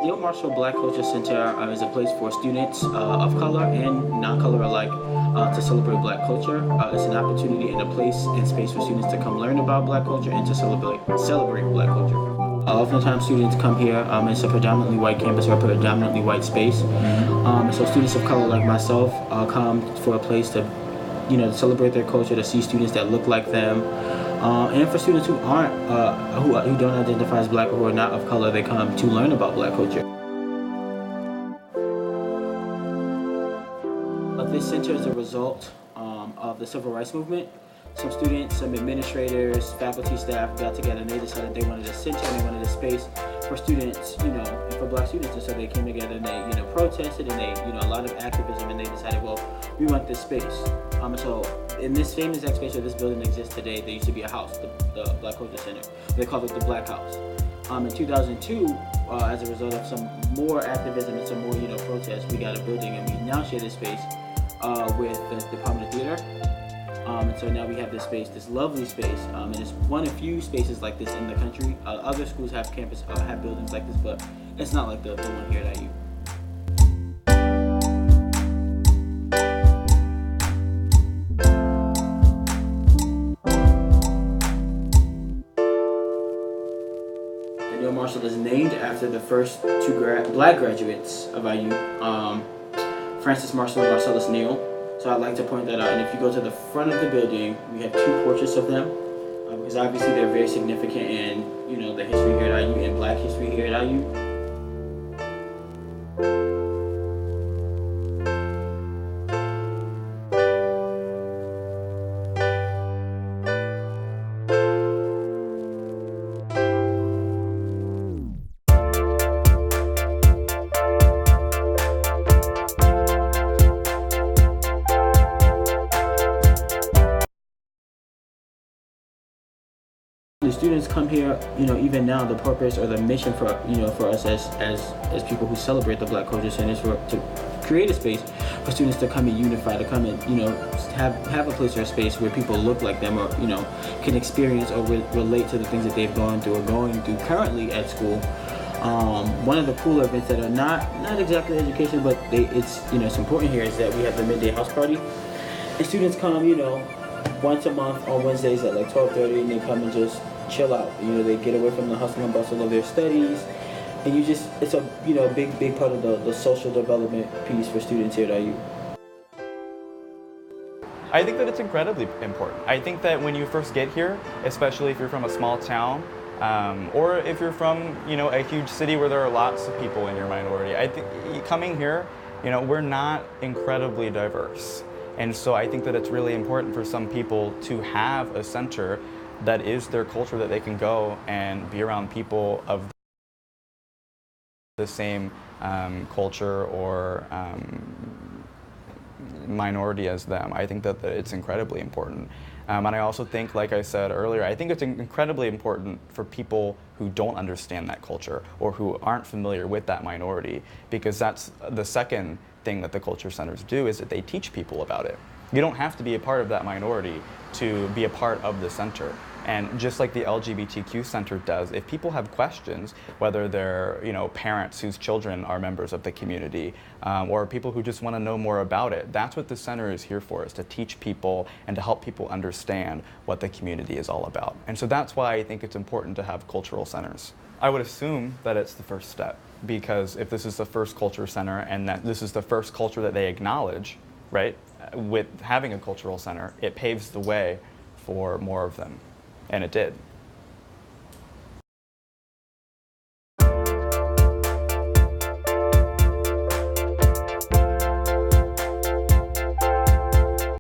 Neal Marshall Black Culture Center is a place for students of color and non-color alike to celebrate Black culture. It's an opportunity and a place and space for students to come learn about Black culture and to celebrate Black culture. Oftentimes students come here, it's a predominantly white campus or a predominantly white space. So students of color like myself come for a place to, to celebrate their culture, to see students that look like them. And for students who aren't, who don't identify as Black or who are not of color, they come to learn about Black culture. This center is a result of the Civil Rights Movement. Some students, some administrators, faculty, staff got together and they decided they wanted a center and they wanted a space for students, and for Black students. And so they came together and they, protested and they, a lot of activism, and they decided, well, we want this space. So in this same exact space where this building exists today, there used to be a house, the Black Culture Center. They called it the Black House. In 2002, as a result of some more activism and some more, protests, we got a building and we now share this space with the Department of Theater. And so now we have this space, this lovely space, and it's one of few spaces like this in the country. Other schools have have buildings like this, but it's not like the one here at IU. Neal Marshall is named after the first two Black graduates of IU, Francis Marshall and Marcellus Neal. So I'd like to point that out. And if you go to the front of the building, we have two portraits of them, because obviously they're very significant in, the history here at IU and Black history here at IU. The students come here, even now, the purpose or the mission for us as people who celebrate the Black Culture Center is to create a space for students to come and unify, to come and have a place or a space where people look like them, or can experience or relate to the things that they've gone through or going through currently at school. One of the cooler events that are not exactly education, but it's important here, is that we have the midday house party, and students come once a month on Wednesdays at like 12:30, and they come and just chill out. They get away from the hustle and bustle of their studies, and it's a big part of the social development piece for students here at IU. I think that it's incredibly important. I think that when you first get here, especially if you're from a small town, or if you're from a huge city where there are lots of people in your minority, I think coming here, we're not incredibly diverse. And so I think that it's really important for some people to have a center that is their culture, that they can go and be around people of the same culture or minority as them. I think that it's incredibly important. And I also think, like I said earlier, I think it's incredibly important for people who don't understand that culture or who aren't familiar with that minority, because that's the second thing that the culture centers do, is that they teach people about it. You don't have to be a part of that minority to be a part of the center. And just like the LGBTQ Center does, if people have questions, whether they're parents whose children are members of the community, or people who just want to know more about it, that's what the center is here for, is to teach people and to help people understand what the community is all about. And so that's why I think it's important to have cultural centers. I would assume that it's the first step, because if this is the first culture center and that this is the first culture that they acknowledge, right, with having a cultural center, it paves the way for more of them. And it did.